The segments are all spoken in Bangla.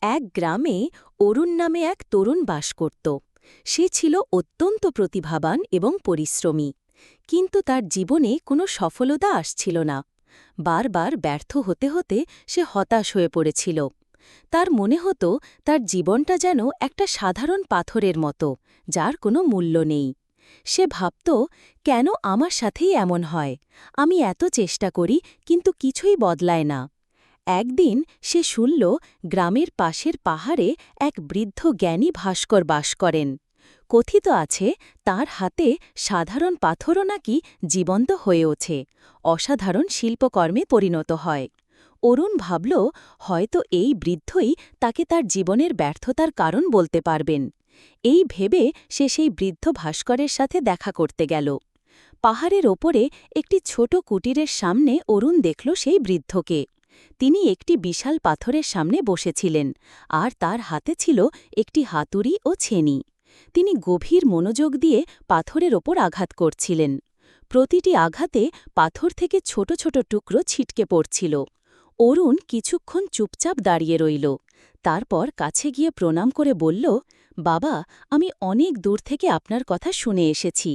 এক গ্রামে অরুণ নামে এক তরুণ বাস করত। সে ছিল অত্যন্ত প্রতিভাবান এবং পরিশ্রমী, কিন্তু তার জীবনে কোনো সফলতা আসছিল না। বারবার ব্যর্থ হতে হতে সে হতাশ হয়ে পড়েছিল। তার মনে হতো তার জীবনটা যেন একটা সাধারণ পাথরের মতো, যার কোনো মূল্য নেই। সে ভাবত, কেন আমার সাথেই এমন হয়? আমি এত চেষ্টা করি, কিন্তু কিছুই বদলায় না। একদিন সে শুনল, গ্রামের পাশের পাহাড়ে এক বৃদ্ধ জ্ঞানী ভাস্কর বাস করেন। কথিত আছে, তার হাতে সাধারণ পাথরও নাকি জীবন্ত হয়ে ওঠে, অসাধারণ শিল্পকর্মে পরিণত হয়। অরুণ ভাবল, হয়তো এই বৃদ্ধই তাকে তার জীবনের ব্যর্থতার কারণ বলতে পারবেন। এই ভেবে সে সেই বৃদ্ধ ভাস্করের সাথে দেখা করতে গেল। পাহাড়ের ওপরে একটি ছোট কুটিরের সামনে অরুণ দেখল সেই বৃদ্ধকে। তিনি একটি বিশাল পাথরের সামনে বসেছিলেন, আর তার হাতে ছিল একটি হাতুড়ি ও ছেনি। তিনি গভীর মনোযোগ দিয়ে পাথরের ওপর আঘাত করছিলেন। প্রতিটি আঘাতে পাথর থেকে ছোট ছোট টুকরো ছিটকে পড়ছিল। অরুণ কিছুক্ষণ চুপচাপ দাঁড়িয়ে রইল। তারপর কাছে গিয়ে প্রণাম করে বলল, বাবা, আমি অনেক দূর থেকে আপনার কথা শুনে এসেছি।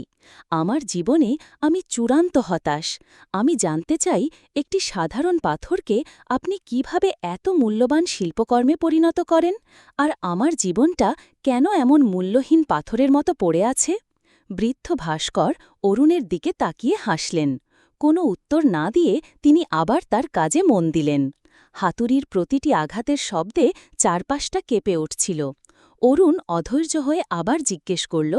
আমার জীবনে আমি চূড়ান্ত হতাশ। আমি জানতে চাই, একটি সাধারণ পাথরকে আপনি কিভাবে এত মূল্যবান শিল্পকর্মে পরিণত করেন, আর আমার জীবনটা কেন এমন মূল্যহীন পাথরের মতো পড়ে আছে? বৃদ্ধ ভাস্কর অরুণের দিকে তাকিয়ে হাসলেন। কোনো উত্তর না দিয়ে তিনি আবার তার কাজে মন দিলেন। হাতুড়ির প্রতিটি আঘাতের শব্দে চারপাশটা কেঁপে উঠছিল। অরুণ অধৈর্য হয়ে আবার জিজ্ঞেস করল,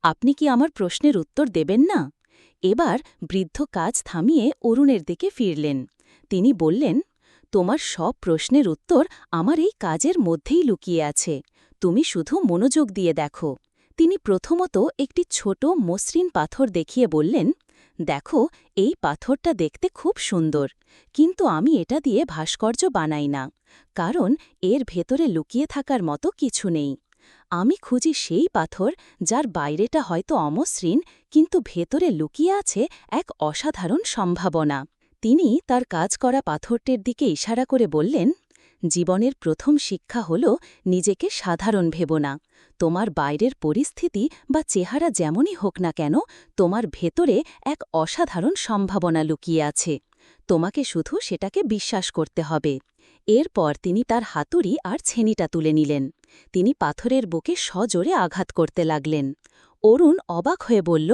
আপনি কি আমার প্রশ্নের উত্তর দেবেন না? এবার বৃদ্ধ কাজ থামিয়ে অরুণের দিকে ফিরলেন। তিনি বললেন, তোমার সব প্রশ্নের উত্তর আমার এই কাজের মধ্যেই লুকিয়ে আছে। তুমি শুধু মনোযোগ দিয়ে দেখো। তিনি প্রথমত একটি ছোট মসৃণ পাথর দেখিয়ে বললেন, দেখো, এই পাথরটা দেখতে খুব সুন্দর, কিন্তু আমি এটা দিয়ে ভাস্কর্য বানাই না, কারণ এর ভেতরে লুকিয়ে থাকার মতো কিছু নেই। আমি খুঁজি সেই পাথর যার বাইরেটা হয়তো অমসৃণ, কিন্তু ভেতরে লুকিয়ে আছে এক অসাধারণ সম্ভাবনা। তিনি তার কাজ করা পাথরটির দিকে ইশারা করে বললেন, জীবনের প্রথম শিক্ষা হল, নিজেকে সাধারণ ভেবো না। তোমার বাইরের পরিস্থিতি বা চেহারা যেমনই হোক না কেন, তোমার ভেতরে এক অসাধারণ সম্ভাবনা লুকিয়ে আছে। তোমাকে শুধু সেটাকে বিশ্বাস করতে হবে। এরপর তিনি তার হাতুড়ি আর ছেনিটা তুলে নিলেন। তিনি পাথরের বুকে সজোরে আঘাত করতে লাগলেন। অরুণ অবাক হয়ে বলল,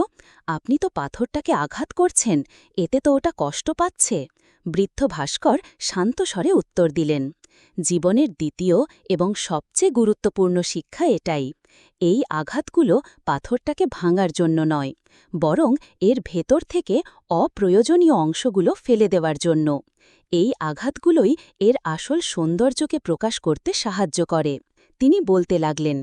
আপনি তো পাথরটাকে আঘাত করছেন, এতে তো ওটা কষ্ট পাচ্ছে। বৃদ্ধ ভাস্কর শান্ত স্বরে উত্তর দিলেন, জীবনের দ্বিতীয় এবং সবচেয়ে গুরুত্বপূর্ণ শিক্ষা এটাই। এই আঘাতগুলো পাথরটাকে ভাঙার জন্য নয়, বরং এর ভেতর থেকে অপ্রয়োজনীয় অংশগুলো ফেলে দেওয়ার জন্য। এই আঘাতগুলোই এর আসল সৌন্দর্যকে প্রকাশ করতে সাহায্য করে। তিনি বলতে লাগলেন,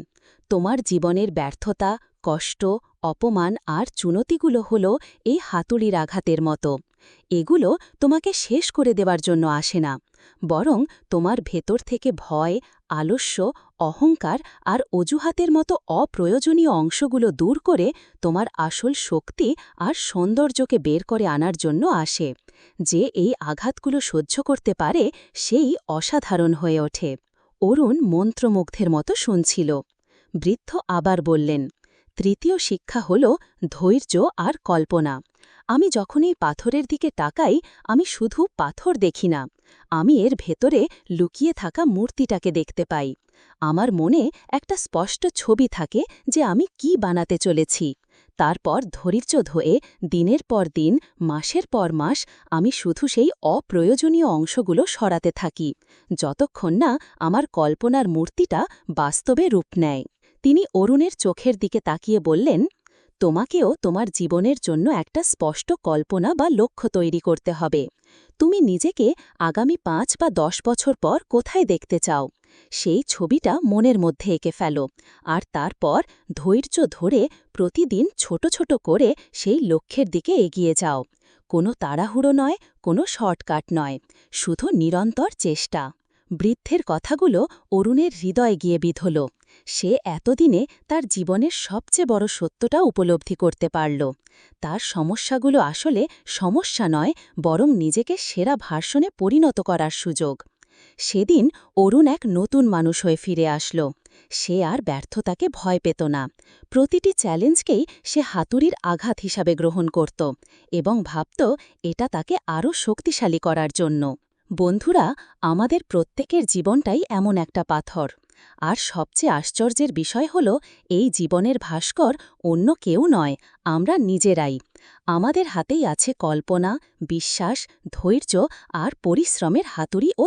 তোমার জীবনের ব্যর্থতা, কষ্ট, অপমান আর চুনতিগুলো হল এই হাতুড়ির আঘাতের মতো। এগুলো তোমাকে শেষ করে দেওয়ার জন্য আসে না, বরং তোমার ভেতর থেকে ভয়, আলস্য, অহংকার আর অজুহাতের মতো অপ্রয়োজনীয় অংশগুলো দূর করে তোমার আসল শক্তি আর সৌন্দর্যকে বের করে আনার জন্য আসে। যে এই আঘাতগুলো সহ্য করতে পারে, সেই অসাধারণ হয়ে ওঠে। অরুণ মন্ত্রমুগ্ধের মতো শুনছিল। বৃদ্ধ আবার বললেন, তৃতীয় শিক্ষা হল ধৈর্য আর কল্পনা। আমি যখন এই পাথরের দিকে তাকাই, আমি শুধু পাথর দেখি না, আমি এর ভেতরে লুকিয়ে থাকা মূর্তিটাকে দেখতে পাই। আমার মনে একটা স্পষ্ট ছবি থাকে যে আমি কি বানাতে চলেছি। তারপর ধৈর্য ধরে দিনের পর দিন, মাসের পর মাস আমি শুধু সেই অপ্রয়োজনীয় অংশগুলো সরাতে থাকি, যতক্ষণ না আমার কল্পনার মূর্তিটা বাস্তবে রূপ নেয়। তিনি অরুণের চোখের দিকে তাকিয়ে বললেন, তোমাকেও তোমার জীবনের জন্য একটা স্পষ্ট কল্পনা বা লক্ষ্য তৈরি করতে হবে। তুমি নিজেকে আগামী 5 বা 10 বছর পর কোথায় দেখতে চাও, সেই ছবিটা মনের মধ্যে এঁকে ফেলো, আর তারপর ধৈর্য ধরে প্রতিদিন ছোট ছোট করে সেই লক্ষ্যের দিকে এগিয়ে যাও। কোনো তাড়াহুড়ো নয়, কোনো শর্টকাট নয়, শুধু নিরন্তর চেষ্টা। বৃদ্ধের কথাগুলো অরুণের হৃদয়ে গিয়ে বিঁধল। সে এতদিনে তার জীবনের সবচেয়ে বড় সত্যটা উপলব্ধি করতে পারল। তার সমস্যাগুলো আসলে সমস্যা নয়, বরং নিজেকে সেরা ভার্সনে পরিণত করার সুযোগ। সেদিন অরুণ এক নতুন মানুষ হয়ে ফিরে আসল। সে আর ব্যর্থতাকে ভয় পেত না। প্রতিটি চ্যালেঞ্জকেই সে হাতুড়ির আঘাত হিসাবে গ্রহণ করত এবং ভাবত এটা তাকে আরও শক্তিশালী করার জন্য। বন্ধুরা, আমাদের প্রত্যেকের জীবনটাই এমন একটা পাথর। আর সবচেয়ে আশ্চর্যের বিষয় হল, এই জীবনের ভাস্কর অন্য কেউ নয়, আমরা নিজেরাই। আমাদের হাতেই আছে কল্পনা, বিশ্বাস, ধৈর্য আর পরিশ্রমের হাতুড়ি ও